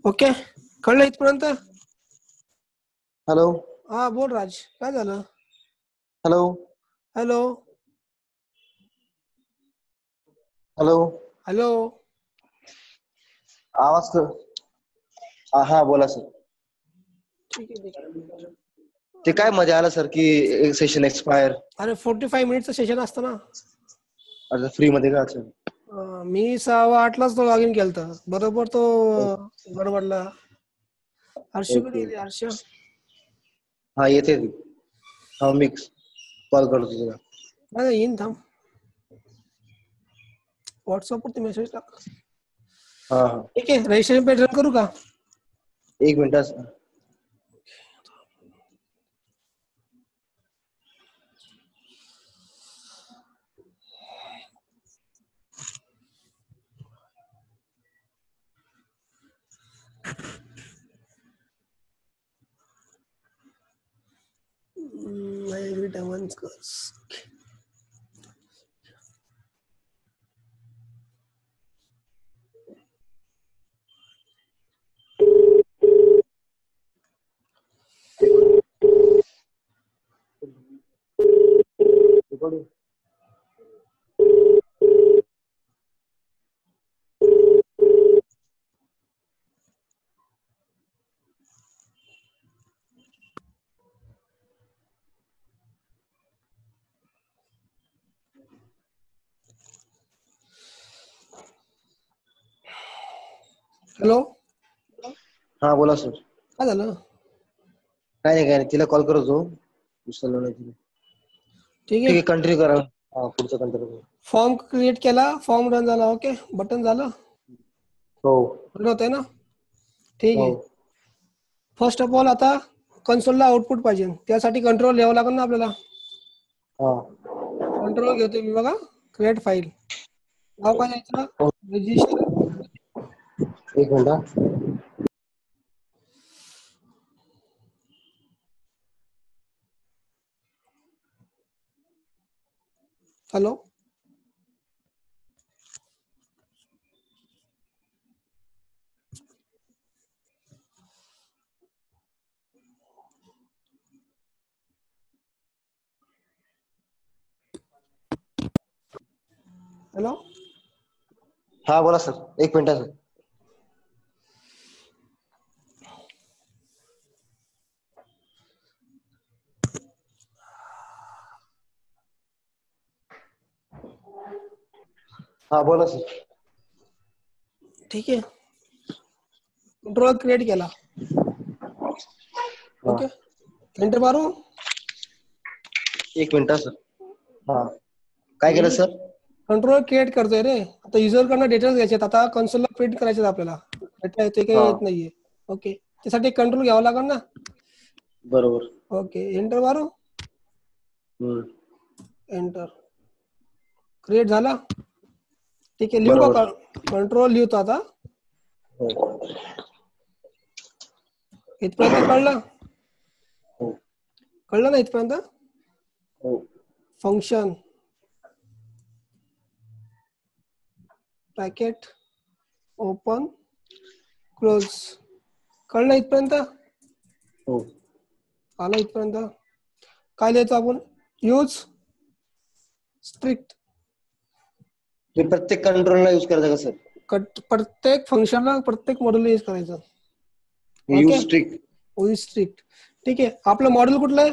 Okay, कळलं इथपर्यंत? Hello हा बोल राज, काय झालं? हॅलो हॅलो हॅलो हॅलो आवाज हा बोला सर. ठीक आहे ठीक आहे. ते काय मध्ये आलं सर की सेशन एक्सपायर. अरे 45 मिनिटचं सेशन असतं ना. अच्छा फ्री मध्ये का? अच्छा मी 6:08लाच तो लॉग इन केलता, बरोबर तो गडबडला. हर्षकडे गेली हर्ष? हा येते हा मी कॉल करतो तुला. नाही येईन, थांब. व्हॉट्सअपवरती मेसेज टाक. हा हा ठीक आहे, रजिस्ट्रेशन पेज रन करू का? 1 मिनिट. हॅलो हा बोला सर. काय झालं? काय नाही तिला कॉल करतो. उचलला नाही तिने. ठीक आहे कंटिन्यू करा. हा पुढचं कंटिन्यू करा. फॉर्म क्रिएट केला, फॉर्म रन झाला. ओके, बटन झालं. हो रन होतंय ना? ठीक हो आहे. फर्स्ट ऑफ ऑल आता कन्सोलला आउटपुट पाहिजे, त्यासाठी कंट्रोल लिहावं लागेल ना आपल्याला. हा कंट्रोल घेतो मी बघा. क्रिएट फाईल, नाव काय द्यायचं? हो. रजिस्टर. 1 मिनिट. हॅलो हॅलो हा बोला सर. 1 minute sir. हा बोला सर. ठीक आहे, कंट्रोल क्रिएट केला. हा ओके, एंटर मारू. 1 मिनिट सर. हा काय केलं सर? कंट्रोल क्रिएट करतोय रे. आता युजर कडनं डिटेल्स घ्यायचे, आता कन्सोलला प्रिंट करायचे आपल्याला. डेटा येते काही हा येत नाहीये. ओके, त्यासाठी कंट्रोल घ्यावं लागेल ना. बरोबर. ओके, एंटर मारू. हम्म एंटर. क्रिएट झाला. ठीक आहे, लिहू बरोबर. का? कंट्रोल लिहतो आता. हो इथपर्यंत कळलं? हो कळलं ना इथपर्यंत? हो फंक्शन ब्रॅकेट ओपन क्लोज. कळलं इथपर्यंत? हो आलं इथपर्यंत? काय लिहायचं आपण? Use strict. हे प्रत्येक कंट्रोलला यूज करायचं का सर? प्रत्येक फंक्शनला, प्रत्येक मॉड्यूलला यूज करायचं. Okay, use strict. Use strict. ठीक आहे, आपलं मॉड्यूल कुठलं आहे?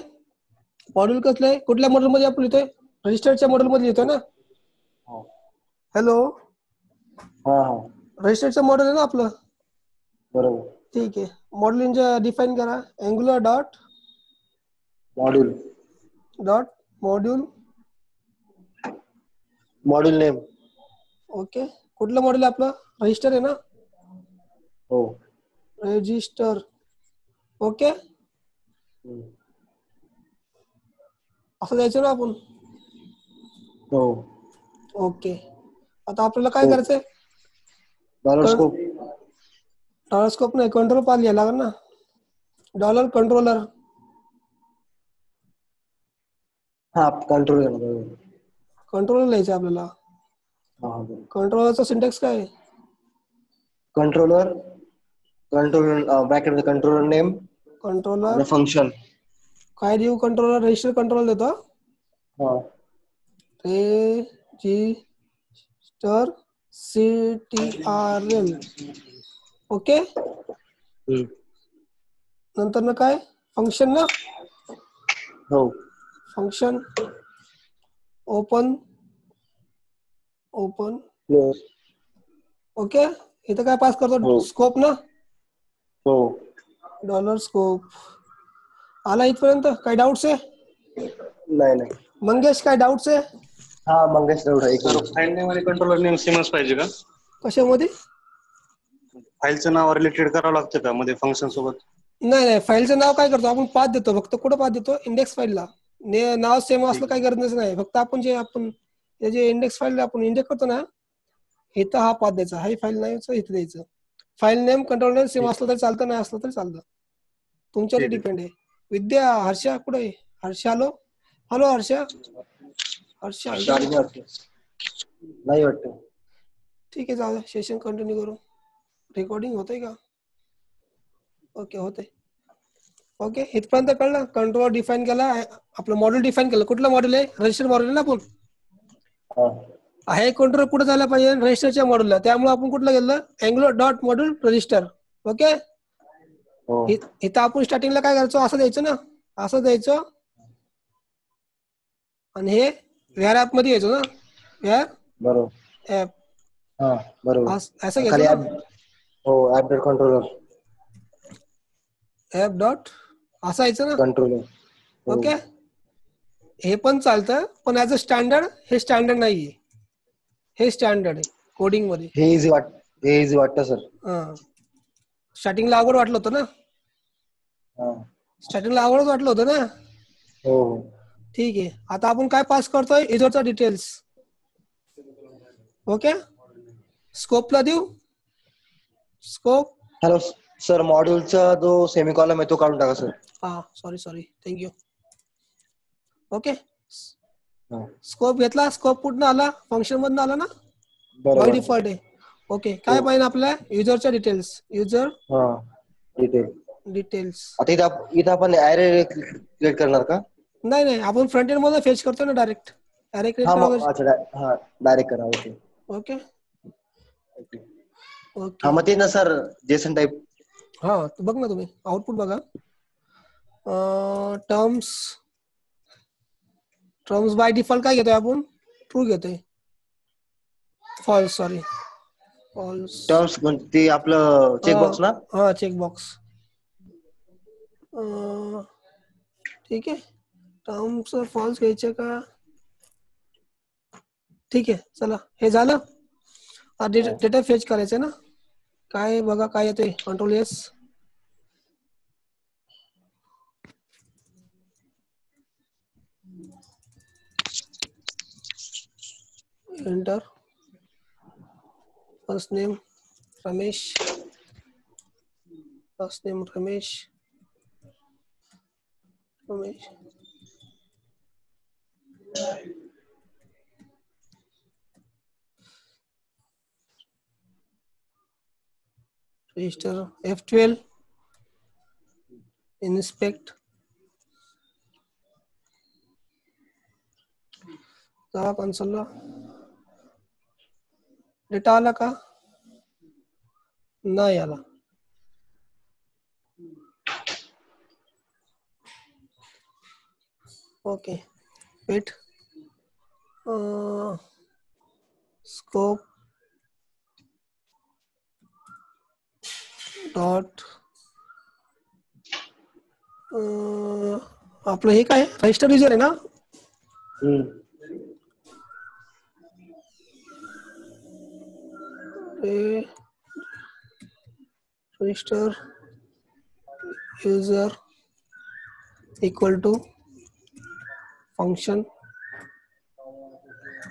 मॉड्यूल कसलं आहे? कुठल्या मॉड्यूल मध्ये आपण लिहितोय? रजिस्टरच्या मॉड्यूल मध्ये लिहितोय ना? हॅलो हा हा रजिस्टरचं मॉड्यूल आहे ना आपलं? बरोबर. ठीक आहे, मॉड्यूल डिफाईन करा. Angular dot module module module name. Okay, कुठलं मॉड्यूल आहे आपलं? रजिस्टर आहे ना? हो रजिस्टर. ओके, असं द्यायचं ना आपण? हो ओके, आता आपल्याला काय हो करायचंय? Dollar scope. डॉलर स्कोप नाही, कंट्रोल पाथ घ्यायला लागेल ना. Dollar controller. हा कंट्रोल आहे. कंट्रोलर लिहायचं आपल्याला. हा कंट्रोलरचा सिंटॅक्स काय आहे? कंट्रोलर कंट्रोल ब्रॅकेट मध्ये कंट्रोलर नेम कंट्रोलर आणि फंक्शन. काय देऊ? कंट्रोलर रजिस्टर कंट्रोल देतो. हा रजिस्टर CTRL. ओके. नंतर ना काय? फंक्शन ना. हो. Function open okay. इथं काय पास करतो? हो. स्कोप ना. हो. $स्कोप आला इथपर्यंत. काय डाऊट्स आहे? नाही. मंगेश काय डाऊट्स आहे? हा मंगेश एवढा एक फाईल नेम आणि कंट्रोलर नेम सेमच पाहिजे का? कशामध्ये? फाईलचं नाव रिलेटेड करावं लागतं का मध्ये फंक्शन सोबत? नाही, फाईलचं नाव काय करतो आपण? पाथ देतो फक्त. कुठं पाथ देतो? इंडेक्स फाईलला. नाव सेम असलं काही गरज नाही. फक्त आपण जे इंडेक्स फाईल आपण इंडेक्स करतो ना, इथं हा पाथ द्यायचा. हा फाईल नाही इथं द्यायचं. File name control name same असलं तरी चालतं, नाही असलं तरी चालतं. तुमच्यावर डिपेंड आहे. विद्या, हर्षा कुठे आहे? हर्षा हॅलो हर्षा. हर्षा आहे का? नाही वाटतं. ठीक आहे, जाऊ सेशन कंटिन्यू करू. रेकॉर्डिंग होतंय का? ओके होते. ओके, इथपर्यंत कळलं. कंट्रोलर डिफाईन केला, आपलं मॉडेल डिफाईन केलं. कुठलं मॉडेल आहे? रजिस्टर मॉडेल ना आपण. हे कंट्रोलर कुठे जायला पाहिजे? रजिस्टरच्या मॉडेलला. त्यामुळे आपण कुठलं गेलं? Angular.module register. ओके. इथं आपण स्टार्टिंगला काय करायचो? असं द्यायचं ना, असं द्यायचं. आणि हे व्हेअर ऍप मध्ये यायचो ना. व्हेअर बरोबर. ऍप. हा बरोबर. असं घ्यायचं खाली ना. हो app dot controller. App dot असं यायचं ना. कंट्रोलर. ओके. हे पण चालतं, पण ऍज अ स्टँडर्ड हे स्टँडर्ड नाहीये. हे स्टँडर्ड आहे कोडिंग मध्ये. हे इझी वाटतं सर. स्टार्टिंगला अवघड वाटलं होतं ना. स्टार्टिंगला अवघडच वाटलं होतं ना. हो. ठीक आहे. आता आपण काय पास करतोय? युजरचा डिटेल्स. ओके. स्कोपला देऊ. स्कोप. हॅलो सर, मॉड्यूलचा जो सेमीकॉलम आहे तो काढून टाका sir. Sorry thank you. Okay. Scope घेतला. स्कोप कुठून आला? फंक्शन मधून आला ना. बाय डिफॉल्ट आहे. ओके. काय पाहिजे आपल्याला? युजरच्या डिटेल्स. User details. आता इथं आपण ऍरे क्रिएट करणार का? नाही, आपण फ्रंट एंड मध्ये फेच करतो ना डायरेक्ट. ऍरे क्रिएट अच्छा डायरेक्ट करा. ओके. हा मग ते ना सर जेसन टाईप. हा बघ ना, तुम्ही आउटपुट बघा. टर्म्स बाय डिफॉल्ट काय घेतोय आपण? ट्रू घेतोय. फॉल्स टर्म्स म्हणजे ते आपलं चेकबॉक्स ना. हा चेकबॉक्स. ठीक आहे. टर्म्स फॉल्स घ्यायचे का? ठीक आहे, चला हे झालं. डेटा फेच करायचं ना. काय बघा काय येते? Control S. Enter. First name Ramesh. register F12. inspect. जावा कन्सोलला. डेटा आला का? नाही आला. ओके. वेट. स्कोप डॉट आपलं हे काय? रजिस्टर युजर आहे ना. Register user equal to function.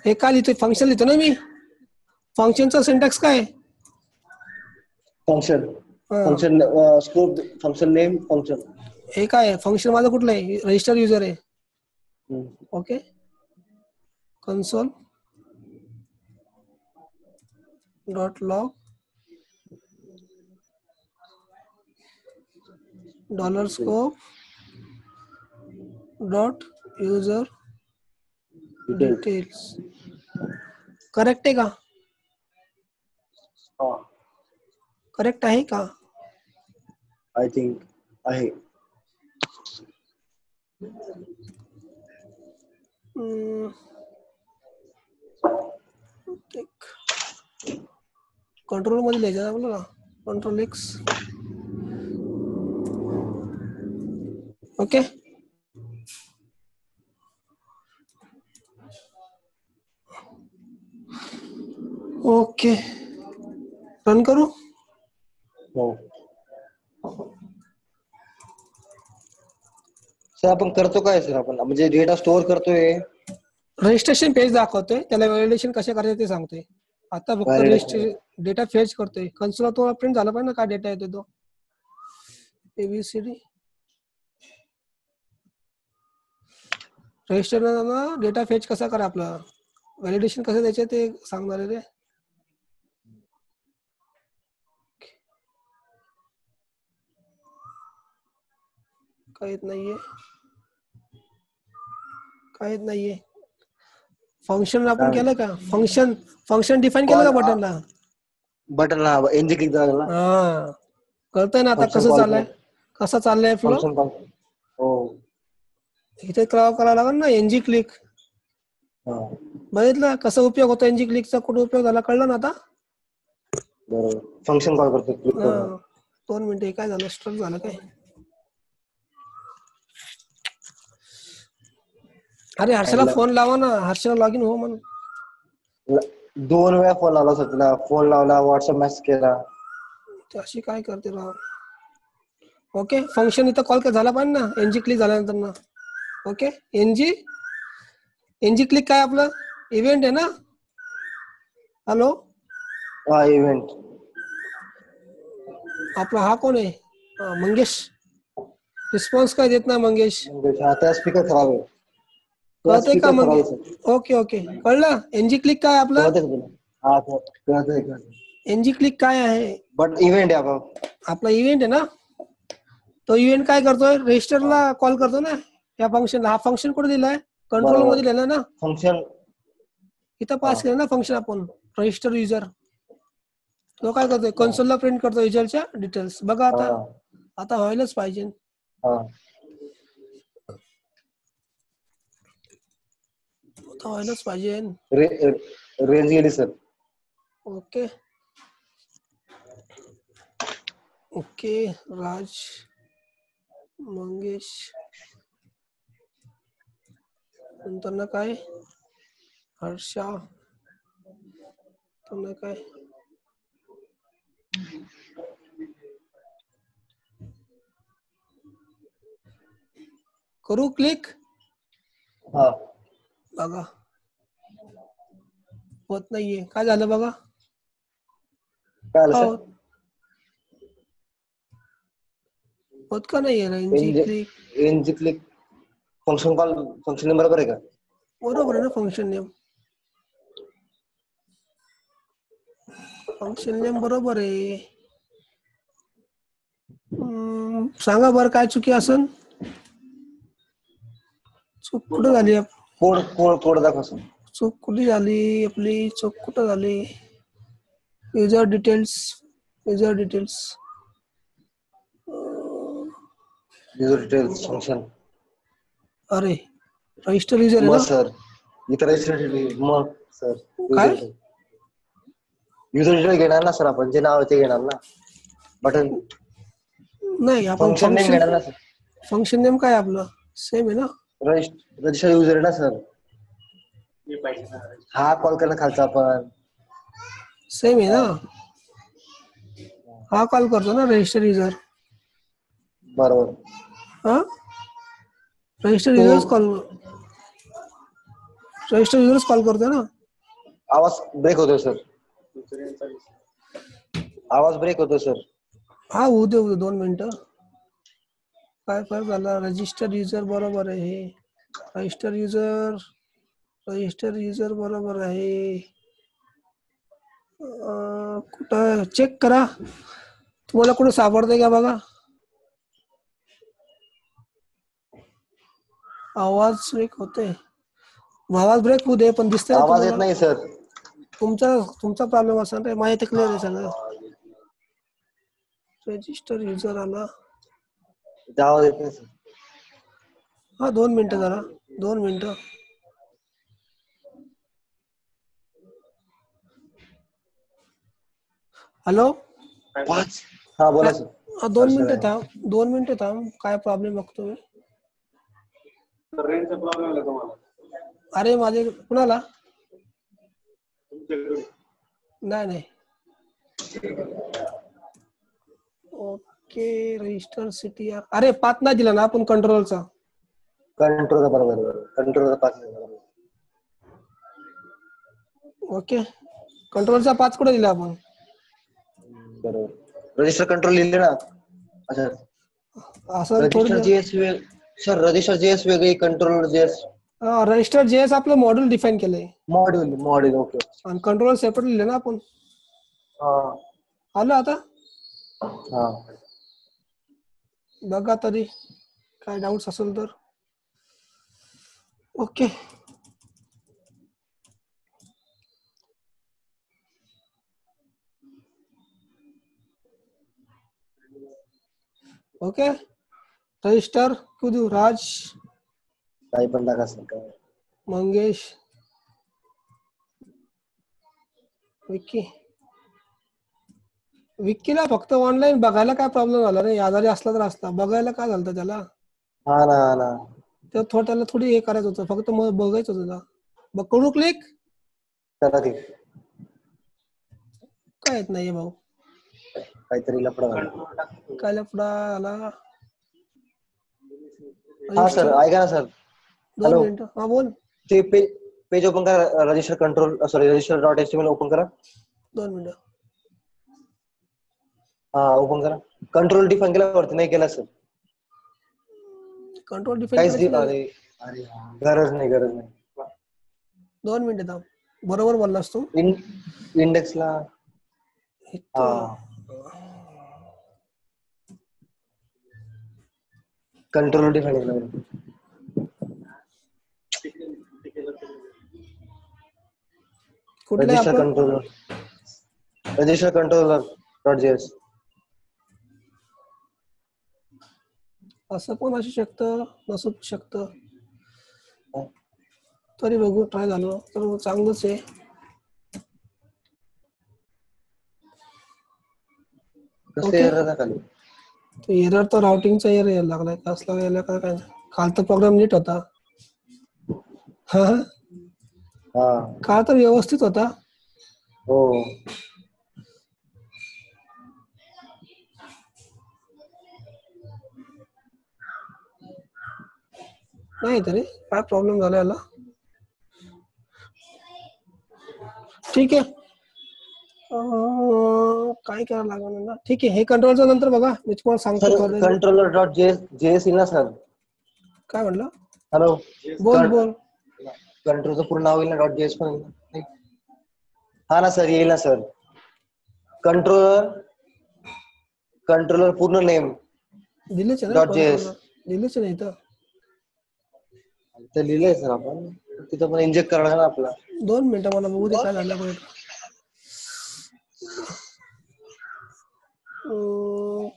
हे काय लिहितोय? फंक्शन लिहितो ना मी. फंक्शनचा सिंटॅक्स काय? Function scope function name function. हे काय? फंक्शन माझं कुठलं आहे? रजिस्टर युजर आहे. Okay. Console dot log dollar scope dot user details. Correct आहे का? हा करेक्ट आहे का? आय थिंक आहे. कंट्रोल मध्ये लिहायचं आपल्याला. Control x. Okay. Okay run करू. हो सर आपण करतो काय सर? आपण म्हणजे डेटा स्टोअर करतोय. रजिस्ट्रेशन पेज दाखवतोय, त्याला व्हॅलिडेशन कशा करायचं ते सांगतोय. आता फक्त Validation. डेटा फेच करतोय. कन्सोल तो प्रिंट झाला पाहिजे ना काय डेटा येतो तो. एबीसीडी रजिस्टर डेटा फेच कसा करा, आपला व्हॅलिडेशन कसं द्यायचं ते सांगणार आहे रे. काहीच नाहीये, काहीच नाहीये. फंक्शन आपण केलं का? फंक्शन डिफाईन केलं का बटनला? बटनला एनजी क्लिक झाला. हा कळतंय ना आता Function कसं call चाललंय, कसं चाललंय फ्लो. Function call. हो इथे करावं लागेल ना एनजी क्लिक. हा बघितलं कसं उपयोग होतो एनजी क्लिकचा, कुठे उपयोग झाला कळलं ना आता. बरोबर. फंक्शन कॉल करतो क्लिक करून. 2 मिनिटं काय झालं, स्ट्रक झालं काय? अरे हर्षला फोन लावा ना, हर्षला लॉग इन हो म्हणून. 2 वेळा फोन लावला सर तिला. फोन लावला, व्हॉट्सअप मेसेज केला. अशी काय करते राव. ओके फंक्शन इथं कॉल झाला पाहिजे ना एनजी क्लिक झाल्यानंतर ना. ओके एनजी क्लिक काय आपलं इव्हेंट आहे ना. हॅलो हा इव्हेंट. आपला हा कोण आहे? मंगेश. रिस्पॉन्स काय देत ना मंगेश. आता स्पीकर खराब आहे. कळतंय का स्पीकर खराब आहे मंगेश? सर. ओके ओके कळलं. एनजी क्लिक काय आपलं? कळतंय तुला? हा कळतंय. एनजी क्लिक काय आहे? बट इव्हेंट आहे आपला इव्हेंट आहे ना. तो इव्हेंट काय करतोय, रजिस्टरला कॉल करतो ना या फंक्शनला. हा फंक्शन कुठे दिलाय? कंट्रोल मध्ये लिहिलं ना. फंक्शन इथं पास केलं ना फंक्शन आपण, रजिस्टर युजर. तो काय करतोय, कन्सोलला प्रिंट करतो युजरच्या डिटेल्स. बघा आता आता व्हायलाच पाहिजे. आता व्हायलाच पाहिजे. रेंज गेली सर. ओके ओके राज मंगेश नंतर ना काय हर्षा तर काय करू क्लिक. हा बघा होत नाहीये, काय झालं बघा. काय आलं सर? होत का नाहीये NG click? NG click function call, function name बरोबर आहे का? बरोबर आहे ना फंक्शन नेम. फंक्शन नेम बरोबर आहे. सांगा बरं काय चुकी असन. चूक कुठं झाली? कोड दाखवा सर. चूक कुठे झाली आपली? चूक कुठं झाली? User details function. अरे रजिस्टर युजर आहे मग ना सर इथं रजिस्टर मग सर काय? युजर डिटेल घेणार ना सर, आपण जे नाव आहे ते घेणार ना. बटन नाही आपण फंक्शन नेम घेणार ना सर. फंक्शन नेम काय आपलं सेम आहे ना. रजिस्टर युजर आहे ना सर. हा कॉल करणं खालचा आपण सेम आहे ना. हा कॉल करतो ना रजिस्टर युजर. बरोबर. हा रजिस्टर युजर्स कॉल करतो ना. आवाज ब्रेक होतोय सर. आवाज ब्रेक होतोय सर. हा होऊ दे 2 मिनिटं. काय फरक झाला? रजिस्टर युजर बरोबर आहे. रजिस्टर युजर बरोबर आहे. कुठं चेक करा, तुम्हाला कुठं सापडतंय का बघा. आवाज ब्रेक होते. आवाज ब्रेक होऊ दे पण दिसतंय ना आवाज येत तुम्हाला. नाही सर. तुमचा प्रॉब्लेम असेल रे. माहिती क्लिअर आहे सगळं. रजिस्टर युजर आला. आवाज येत नाही सर. हा 2 मिनिटं जरा 2 मिनिटं. हॅलो. हा बोला सर. 2 मिनिटं थांब. 2 मिनिटं थांब. काय प्रॉब्लेम बघतो मी. रेंजचा प्रॉब्लेम आहे तुम्हाला? अरे माझे कुणाला? नाही. Okay register city. अरे पाथ नाही दिला ना आपण कंट्रोलचा. कंट्रोलचा बरोबर. कंट्रोलचा पास ओके कंट्रोलचा पाथ कुठे दिला आपण? बरोबर. रजिस्टर कंट्रोल लिहिले ना. अच्छा. असं रजिस्टर थोडं. जेएस सर रजिस्टर जेएस वेगळी कंट्रोलर जेएस. रजिस्टर जेएस आपलं मॉड्यूल डिफाईन केलंय. Module okay. आणि कंट्रोल सेपरेट लिहिले ना आपण. आलं आता. बघा तरी काय डाऊट्स असेल तर. ओके ओके रजिस्टर क्यों देऊ? राज काही पण टाका सर. काय मंगेश विक्कीला फक्त ऑनलाईन बघायला काय प्रॉब्लेम झाला रे? आजारी असला तर असला. बघायला काय झालं त्याला? हा ना. त्याला थोडी हे करायचं होतं. फक्त मग बघायचं होतं. बघ करू क्लिक. करा ते. काय येत नाहीये भाऊ. काहीतरी लफडा झाला. काय लफडा आला? हा सर ऐका ना सर. 2 मिनिटं. हा बोल. ते पेज ओपन करा. Register control register dot HTML open करा. 2 मिनिटं. हा ओपन करा. कंट्रोल डिफाईन केला वरती नाही केला सर. कंट्रोल डिफाईन करायचं नाही. अरे गरज नाही. 2 मिनिटं थांब. बरोबर बोललास तू. इंडेक्सला कंट्रोल डिफाईन केला. कुठले आपण? Register controller dot JS. असं पण असू शकतं नसू शकतं. तरी बघू ट्राय झालं तर चांगलंच आहे. ओके एरर तर राउटिंगचा एरर यायला लागलाय. कसला यायला काय कालचा प्रोग्राम नीट होता. काल तर व्यवस्थित होता. हो नाही तरी काय प्रॉब्लेम झाला याला. ठीक आहे काय करायला लागणार ना. ठीक आहे हे कंट्रोलच्या नंतर बघा मी तुम्हाला सांगतो. कंट्रोलर डॉट जेएस ना सर. काय म्हटलं? हॅलो बोल. कंट्रोलचं पूर्ण नाव येईल ना डॉट जेएस पण. हा ना सर येईल ना सर. कंट्रोलर पूर्ण नेम दिलेच आहे डॉट जेएस. दिलेच नाही तर लिहिलंय सर आपण. तिथं पण इंजेक्ट करणार ना आपला. 2 मिनिटं मला बघू दे काय झालं पाहिजे.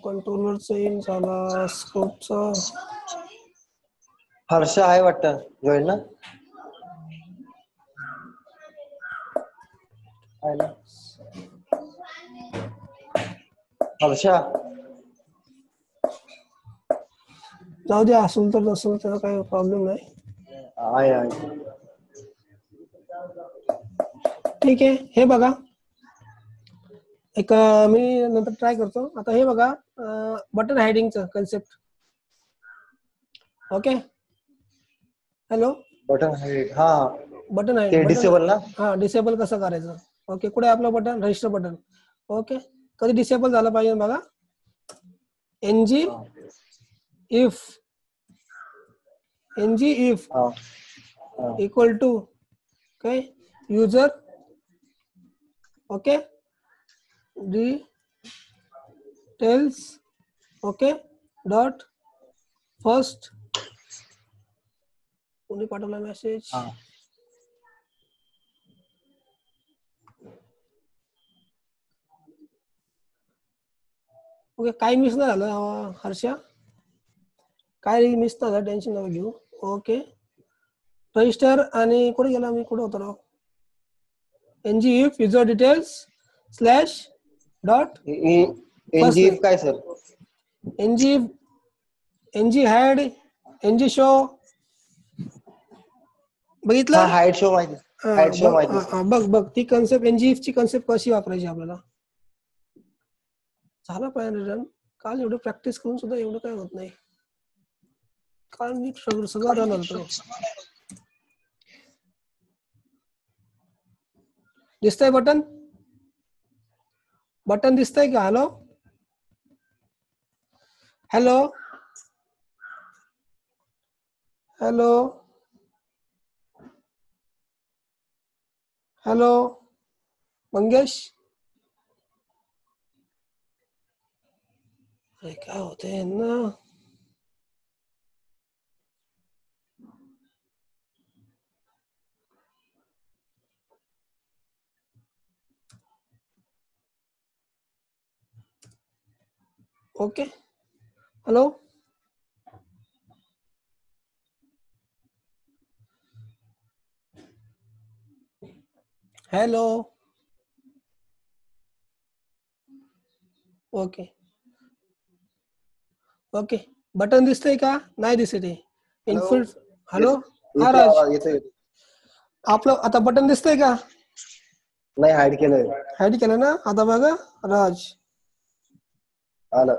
कंट्रोलरचा इन झाला. स्कोपचा हर्ष आहे वाटतं जॉईन ना. हर्षा जाऊ दे. असेल तर नसेल तर काही प्रॉब्लेम नाही. आहे. ठीक आहे हे बघा. मी नंतर ट्राय करतो. आता हे बघा बटन हायडिंगचं concept. Okay hello. Button hide disable ना. हा डिसेबल कसं करायचं. ओके कुठे आपलं बटन? Register button. ओके कधी डिसेबल झालं पाहिजे बघा. ng if equal to okay user okay details okay dot first कोणी पाठवला मेसेज? हा ओके, काही मिस नाही झालं हर्षा, काय मिस नाही झालं, टेन्शन नको घेऊ. ओके, रजिस्टर आणि कुठे गेला मी, कुठे होतो राव, ng if user details slash dot ng काय sir? ng head ng show बघितलं? हा हाईट शो माहिती, हाईट शो माहिती. बघ ती कन्सेप्ट ng if ची कन्सेप्ट कशी वापरायची आपल्याला. झालं पाहिजे रन. काल एवढं प्रॅक्टिस करून सुद्धा एवढं काय होत नाही. काल मी सगळं रन होतो. दिसतंय बटन? बटन दिसतंय का? Hello hello hello hello Mangesh, अरे काय होतंय ना. Okay, hello hello. Okay okay, button दिसतंय का? नाही दिसत आहे. इनफिल. हॅलो, हा राज, आपलं आता बटन दिसतंय का? नाही, हाईड केलंय. हाईड केलं ना. आता बघा राज, आलं.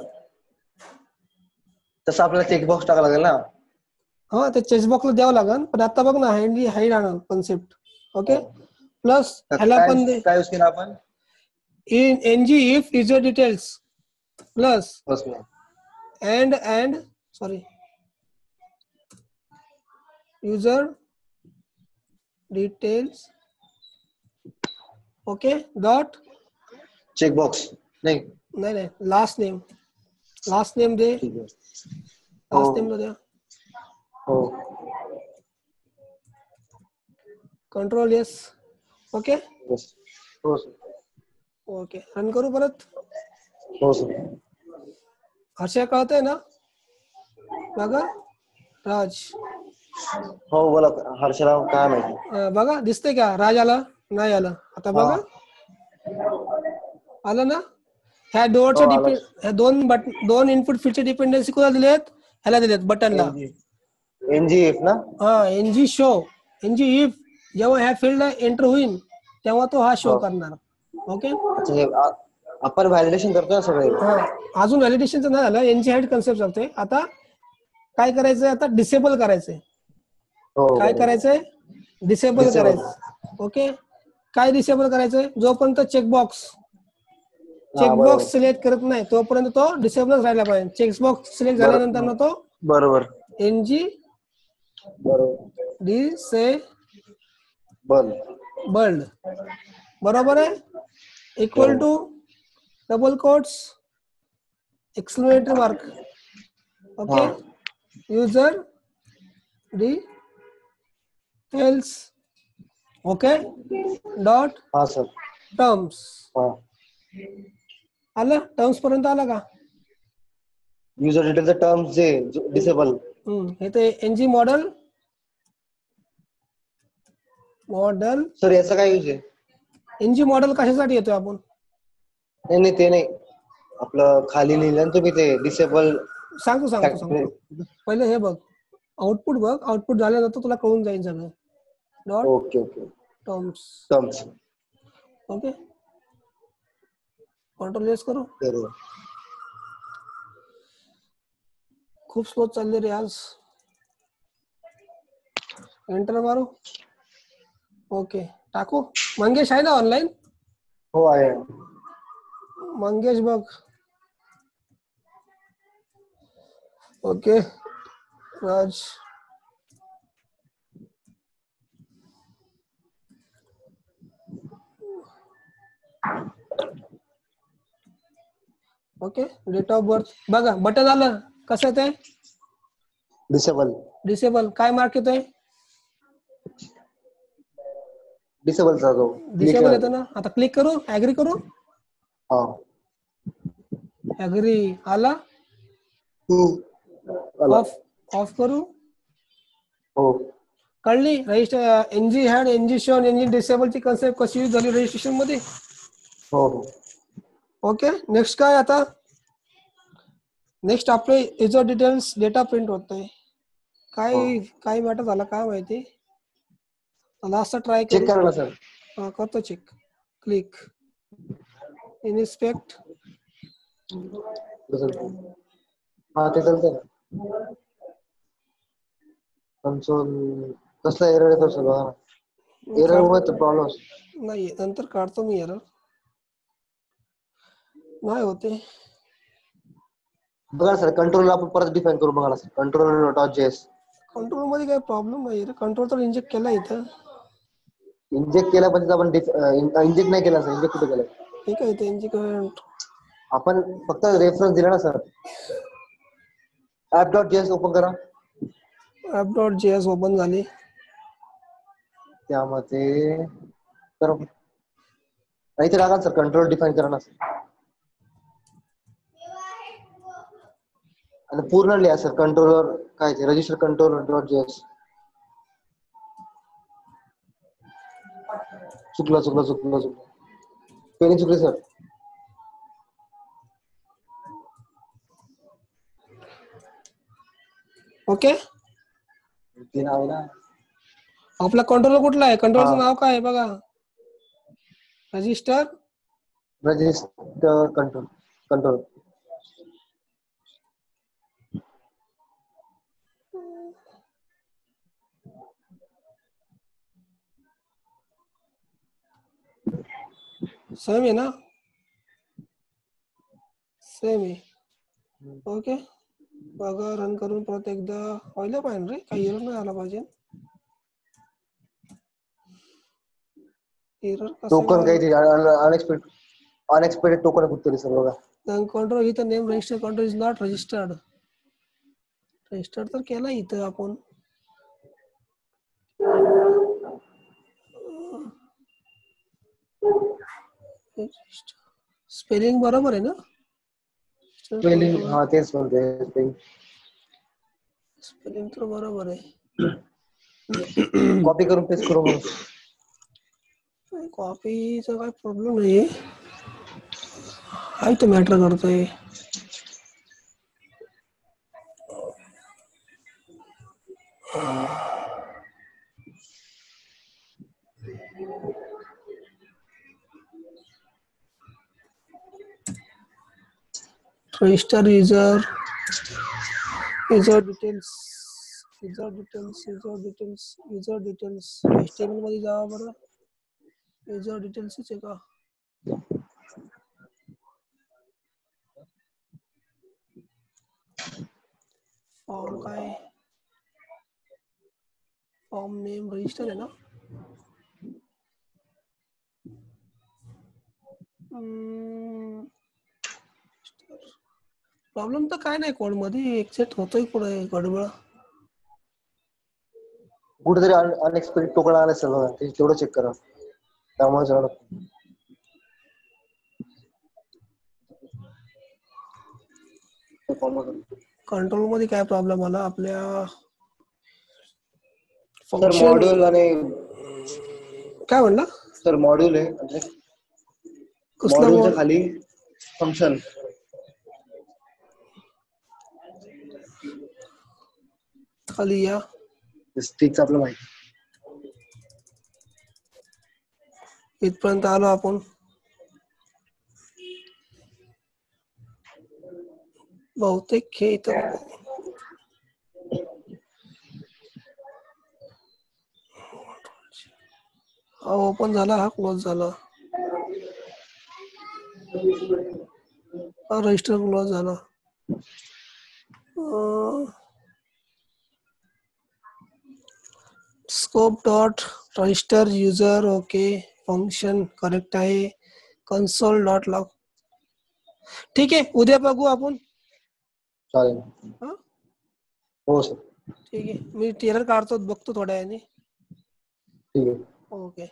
तसं आपल्याला चेकबॉक्स टाकावं लागेल ना. हा, ते चेकबॉक्सला द्यावं लागेल. पण आता बघ ना, हाईड आणा कन्सेप्ट. ओके, प्लस ह्याला पण दे. काय यूज केला आपण? In ng if user details plus and sorry user details. Okay, dot checkbox नाही नाही लास्ट नेम दे. ठीक आहे. लास्ट नेम द्या. हो कंट्रोल एस. ओके हो सर. ओके, रन करू परत. हो सर. हर्षा कळतंय ना? बघा राज, हो बोला हर्षराव, काय माहिती. बघा दिसतंय का? राज आला नाही आलं? आता बघा आलं ना. ह्या दोनच्या ह्या दोन इनपुट फील्डचे डिपेंडन्सी कोणाला दिलेत? ह्याला दिलेत, बटनला. एनजी इफ ना. हा, एनजी शो, एनजी इफ जेव्हा ह्या फील्डला एंटर होईल तेव्हा तो हा शो करणार. ओके, आपण व्हॅलिडेशन करतो ना सगळे. अजून व्हॅलिडेशनचं नाही झालं, एनजी हाईड कन्सेप्ट सांगते. आता काय करायचंय? आता डिसेबल करायचंय. काय करायचंय? डिसेबल करायचं. ओके, काय डिसेबल करायचंय? जोपर्यंत चेकबॉक्स सिलेक्ट करत नाही तोपर्यंत तो डिसेबल राहायला पाहिजे. चेकबॉक्स सिलेक्ट झाल्यानंतर ना तो बरोबर एनजी डिसेबल्ड बरोबर आहे. Equal to double quotes exclamatory mark. Okay, user details. Okay, dot terms. आलं? टर्म्स पर्यंत आला का? युजर डिटेलचं टर्म्स जे डिसेबल. हे ते एनजी मॉडेल सर याचा काय यूज आहे? एनजी मॉडेल कशासाठी येतोय आपण? नाही ते नाही, आपलं खाली लिहिलं तुम्ही ते डिसेबल. सांगतो. पहिले हे बघ, आउटपुट बघ. आउटपुट झाल्यानंतर तुला कळून जाईल सगळं. Dot okay terms. Okay, control S करू. खूप स्लो चालले रे आज. एंटर मारू. ओके, टाकू. मंगेश आहे ना ऑनलाईन? हो आहे. मंगेश बघ. Okay Raj, okay, date of birth बघा. बटन आलं कसं ते? डिसेबल. काय मार्क येतोय? डिसेबलचा जो डिसेबल येतं ना. आता क्लिक करू, ऍग्री करू, हा ऍग्री आला, आला. ऑफ करू. हो कळली register ng hide ng show ng डिसेबलची कन्सेप्ट कशी यूज झाली रजिस्ट्रेशन मध्ये. हो हो ओके नेक्स्ट काय आता, नेक्स्ट आपले युजर डिटेल्स डेटा प्रिंट होत आहे. काय मॅटर झाला काय माहिती. लास्ट ट्राय चेक करू. करा ना सर. हा करतो चेक. Click inspect. हा ते चालतंय ना. कन्सोल कसला एरर येतो सर बघा ना. एरर मुळे प्रॉब्लेम नाही नंतर काढतो मी एरर. नाही होते. बघा सर कंट्रोल आपण परत डिफाईन करू बघा sir. Control dot JS control मध्ये काही प्रॉब्लेम नाही रे. कंट्रोल तर इंजेक्ट केला इथं. इंजेक्ट केला पण आपण इंजेक्ट नाही केला सर. इंजेक्ट कुठे केलं ठीक आहे ते इंजेक्ट आपण फक्त रेफरन्स दिला ना sir. App dot JS open करा. ऍप डॉट जेएस ओपन झाली. त्यामध्ये तर इथे टाका सर कंट्रोल डिफाईन करा ना सर. आणि पूर्ण लिहा सर कंट्रोलर काय ते रजिस्टर कंट्रोलर डॉट जेएस. चुकलं पेनी चुकले सर. ओके ते नाव आहे ना. आपला कंट्रोलर कुठला आहे. कंट्रोलचं नाव काय आहे बघा. रजिस्टर कंट्रोल सेम आहे ना. सेम आहे. ओके बघा रन करून परत एकदा व्हायला पाहिजे रे. काही एरर नाही आला पाहिजे. एरर टोकन कसं काहीतरी अनएक्सपेक्टेड टोकन कुठतरी सर बघा. कंट्रोल इथं name register control is not registered. Register तर केला इथं आपण. स्पेलिंग बरोबर आहे ना. स्पेलिंग हा तेच म्हणते. स्पेलिंग तर बरोबर आहे. कॉपी करून पेस्ट करू मग. कॉपीचा काय प्रॉब्लेम नाही आहे तो मॅटर करतोय. रजिस्टर युजर डिटेल्स HTML मध्ये जावा बरं. युजर डिटेल्स आहे का. फॉर्म काय फॉर्म नेम रजिस्टर आहे ना. प्रॉब्लेम तर काय नाही कोड मध्ये. एक्सेप्ट होतोय पुढे गडबड. कुठेतरी अनएक्सपेक्टेड टोकन आलं सर बघा. तेवढं चेक करा. त्यामुळे सर कंट्रोल मध्ये काय प्रॉब्लेम आला आपल्या. सर मॉड्यूल आणि काय म्हणला सर मॉड्यूल आहे. कसला मॉड्यूलच्या खाली फंक्शन खाली या. स्टिकचं आपलं माहिती. इथपर्यंत आलो आपण. बहुतेक हे इथं हा ओपन झाला. हा क्लोज झाला. हा रजिस्टर क्लोज झाला. Scope dot register user okay. Function correct आहे. Console dot log. ठीक आहे उद्या बघू आपण. चालेल. हो सर ठीक आहे. मी टेलर काढतो बघतो थोड्या वेळाने. ठीक आहे. ओके.